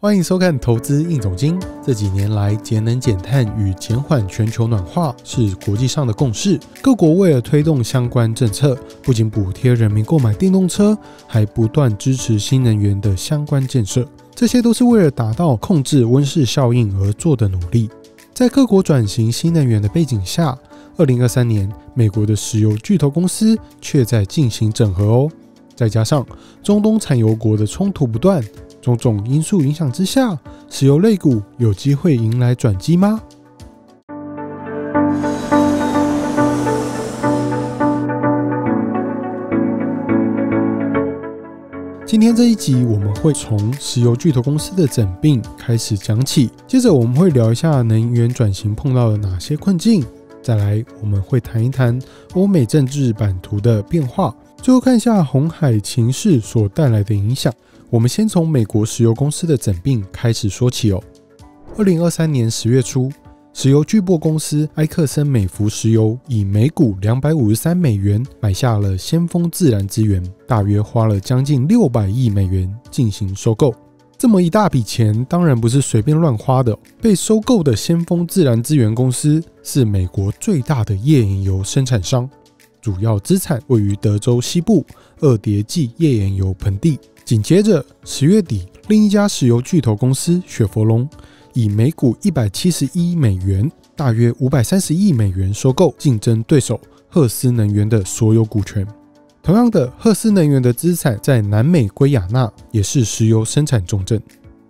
欢迎收看投资硬总经。这几年来，节能减碳与减缓全球暖化是国际上的共识。各国为了推动相关政策，不仅补贴人民购买电动车，还不断支持新能源的相关建设。这些都是为了达到控制温室效应而做的努力。在各国转型新能源的背景下，2023年，美国的石油巨头公司却在进行整合哦。再加上中东产油国的冲突不断，种种因素影响之下，石油类股有机会迎来转机吗？今天这一集我们会从石油巨头公司的整并开始讲起，接着我们会聊一下能源转型碰到了哪些困境，再来我们会谈一谈欧美政治版图的变化，最后看一下红海情势所带来的影响。我们先从美国石油公司的整并开始说起哦。2023年10月初，石油巨擘公司埃克森美孚石油以每股253美元买下了先锋自然资源，大约花了将近600亿美元进行收购。这么一大笔钱当然不是随便乱花的。被收购的先锋自然资源公司是美国最大的页岩油生产商，主要资产位于德州西部二叠纪页岩油盆地。紧接着10月底，另一家石油巨头公司雪佛龙以每股171美元，大约530亿美元收购竞争对手赫斯能源的所有股权。同样的，赫斯能源的资产在南美圭亚那也是石油生产重镇。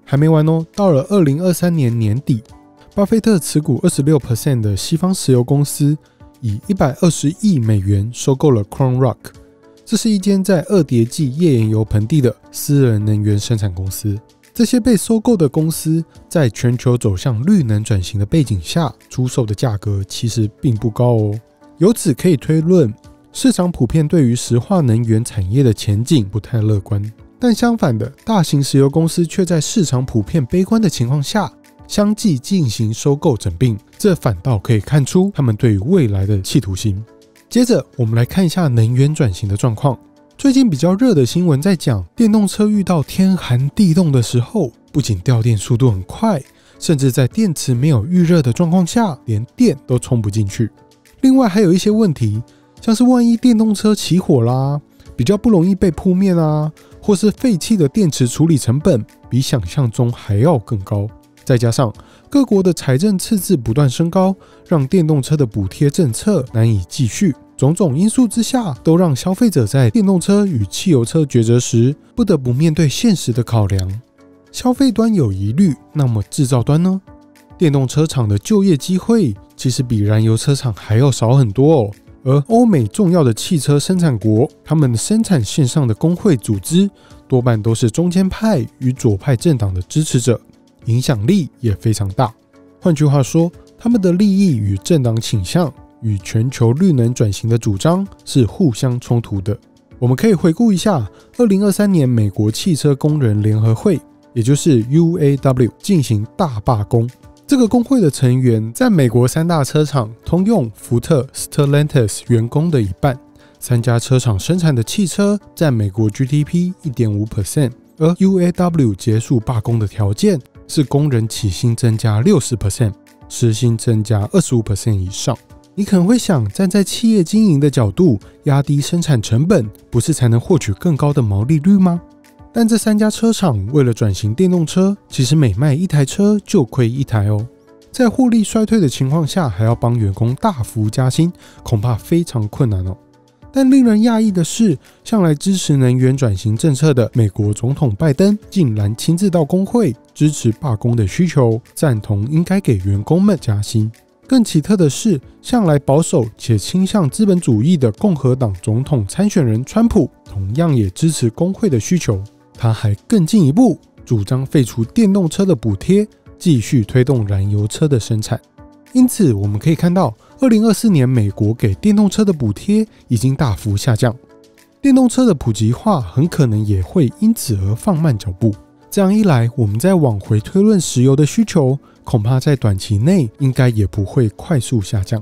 还没完哦，到了2023年年底，巴菲特持股 26% 的西方石油公司以120亿美元收购了 Crown Rock， 这是一间在二叠纪页岩油盆地的私人能源生产公司。这些被收购的公司在全球走向绿能转型的背景下，出售的价格其实并不高哦。由此可以推论，市场普遍对于石化能源产业的前景不太乐观。但相反的，大型石油公司却在市场普遍悲观的情况下，相继进行收购整并，这反倒可以看出他们对于未来的企图心。接着我们来看一下能源转型的状况。最近比较热的新闻在讲，电动车遇到天寒地冻的时候，不仅掉电速度很快，甚至在电池没有预热的状况下，连电都充不进去。另外还有一些问题，像是万一电动车起火啦，比较不容易被扑灭啊，或是废弃的电池处理成本比想象中还要更高。再加上各国的财政赤字不断升高，让电动车的补贴政策难以继续。种种因素之下，都让消费者在电动车与汽油车抉择时，不得不面对现实的考量。消费端有疑虑，那么制造端呢？电动车厂的就业机会其实比燃油车厂还要少很多哦。而欧美重要的汽车生产国，他们的生产线上的工会组织多半都是中间派与左派政党的支持者，影响力也非常大。换句话说，他们的利益与政党倾向与全球绿能转型的主张是互相冲突的。我们可以回顾一下2023年美国汽车工人联合会，也就是 UAW 进行大罢工。这个工会的成员在美国3大车厂通用、福特、Stellantis 员工的一半。3家车厂生产的汽车占美国 GDP 1.5%， 而 UAW 结束罢工的条件是工人起薪增加 60%， 时薪增加 25% 以上。你可能会想，站在企业经营的角度，压低生产成本，不是才能获取更高的毛利率吗？但这3家车厂为了转型电动车，其实每卖一台车就亏一台哦。在获利衰退的情况下，还要帮员工大幅加薪，恐怕非常困难哦。但令人讶异的是，向来支持能源转型政策的美国总统拜登，竟然亲自到工会支持罢工的需求，赞同应该给员工们加薪。更奇特的是，向来保守且倾向资本主义的共和党总统参选人川普，同样也支持工会的需求。他还更进一步主张废除电动车的补贴，继续推动燃油车的生产。因此我们可以看到2024年美国给电动车的补贴已经大幅下降，电动车的普及化很可能也会因此而放慢脚步。这样一来，我们再往回推论石油的需求，恐怕在短期内应该也不会快速下降。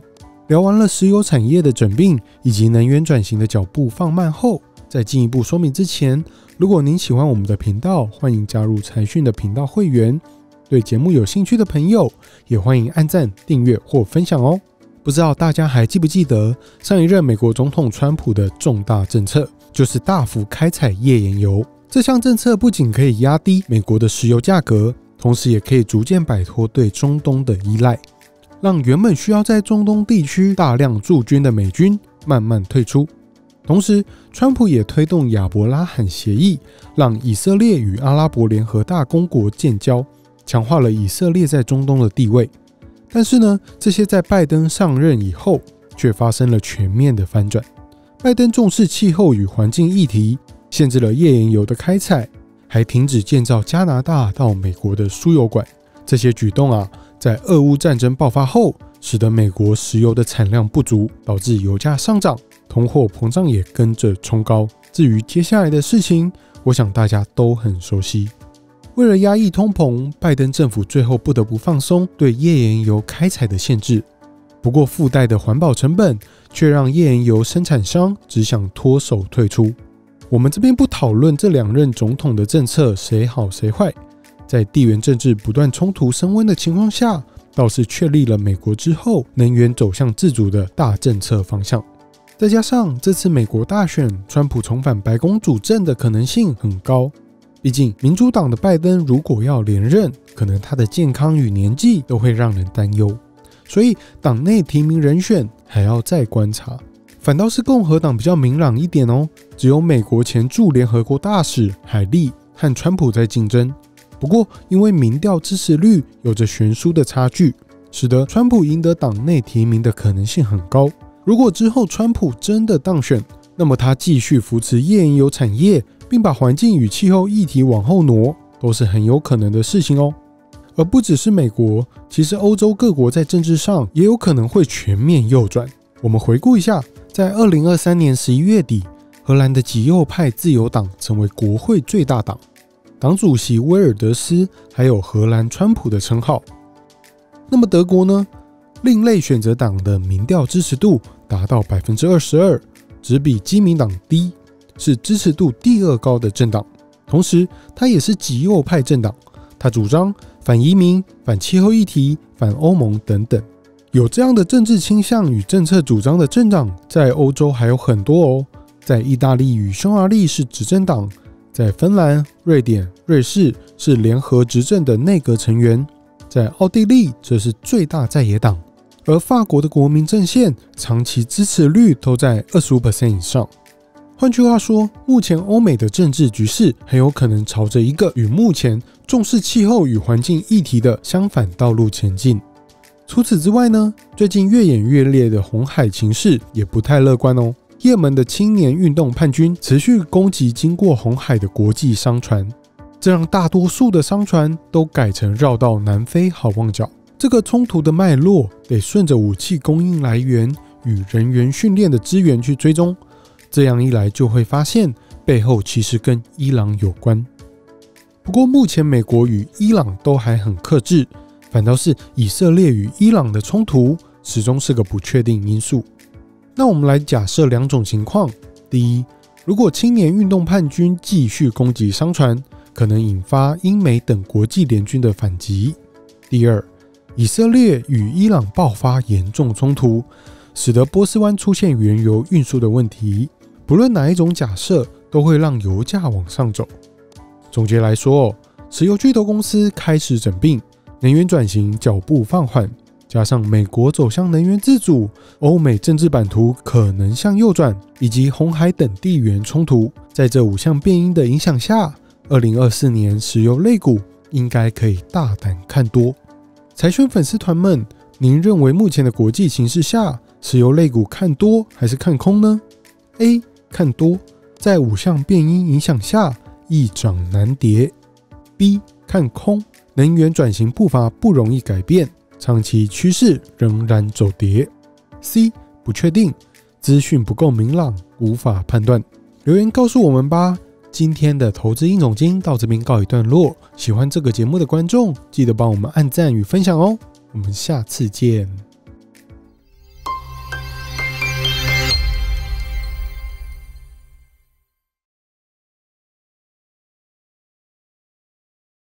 聊完了石油产业的整并以及能源转型的脚步放慢后，在进一步说明之前，如果您喜欢我们的频道，欢迎加入财讯的频道会员。对节目有兴趣的朋友，也欢迎按赞、订阅或分享哦。不知道大家还记不记得上一任美国总统川普的重大政策，就是大幅开采页岩油。这项政策不仅可以压低美国的石油价格，同时也可以逐渐摆脱对中东的依赖，让原本需要在中东地区大量驻军的美军慢慢退出。同时，川普也推动亚伯拉罕协议，让以色列与阿拉伯联合大公国建交，强化了以色列在中东的地位。但是呢，这些在拜登上任以后，却发生了全面的翻转。拜登重视气候与环境议题，限制了页岩油的开采，还停止建造加拿大到美国的输油管。这些举动啊，在俄乌战争爆发后，使得美国石油的产量不足，导致油价上涨，通货膨胀也跟着冲高。至于接下来的事情，我想大家都很熟悉。为了压抑通膨，拜登政府最后不得不放松对页岩油开采的限制。不过附带的环保成本却让页岩油生产商只想脱手退出。我们这边不讨论这两任总统的政策谁好谁坏，在地缘政治不断冲突升温的情况下，倒是确立了美国之后能源走向自主的大政策方向。再加上这次美国大选，川普重返白宫主政的可能性很高。毕竟民主党的拜登如果要连任，可能他的健康与年纪都会让人担忧，所以党内提名人选还要再观察。反倒是共和党比较明朗一点哦，只有美国前驻联合国大使海利和川普在竞争。不过因为民调支持率有着悬殊的差距，使得川普赢得党内提名的可能性很高。如果之后川普真的当选，那么他继续扶持页岩油产业，并把环境与气候议题往后挪，都是很有可能的事情哦。而不只是美国，其实欧洲各国在政治上也有可能会全面右转。我们回顾一下，在2023年11月底，荷兰的极右派自由党成为国会最大党，党主席威尔德斯还有荷兰川普的称号。那么德国呢？另类选择党的民调支持度达到 22%， 只比基民党低，是支持度第二高的政党。同时它也是极右派政党，它主张反移民、反气候议题、反欧盟等等。有这样的政治倾向与政策主张的政党在欧洲还有很多哦。在意大利与匈牙利是执政党，在芬兰、瑞典、瑞士是联合执政的内阁成员，在奥地利则是最大在野党。而法国的国民阵线长期支持率都在 25% 以上。换句话说，目前欧美的政治局势很有可能朝着一个与目前重视气候与环境议题的相反道路前进。除此之外呢，最近越演越烈的红海情势也不太乐观哦。也门的青年运动叛军持续攻击经过红海的国际商船，这让大多数的商船都改成绕到南非好望角。这个冲突的脉络得顺着武器供应来源与人员训练的资源去追踪，这样一来就会发现背后其实跟伊朗有关。不过目前美国与伊朗都还很克制，反倒是以色列与伊朗的冲突始终是个不确定因素。那我们来假设两种情况：第一，如果青年运动叛军继续攻击商船，可能引发英美等国际联军的反击；第二，以色列与伊朗爆发严重冲突，使得波斯湾出现原油运输的问题。不论哪一种假设，都会让油价往上走。总结来说，石油巨头公司开始整并，能源转型脚步放缓，加上美国走向能源自主，欧美政治版图可能向右转，以及红海等地缘冲突，在这5项变因的影响下，2024年石油类股应该可以大胆看多。财讯粉丝团们，您认为目前的国际形势下，石油类股看多还是看空呢？ A. 看多，在5项变因影响下，易涨难跌。 B. 看空，能源转型步伐不容易改变，长期趋势仍然走跌。 C. 不确定，资讯不够明朗，无法判断。留言告诉我们吧。今天的投资应总经到这边告一段落，喜欢这个节目的观众记得帮我们按赞与分享哦，我们下次见。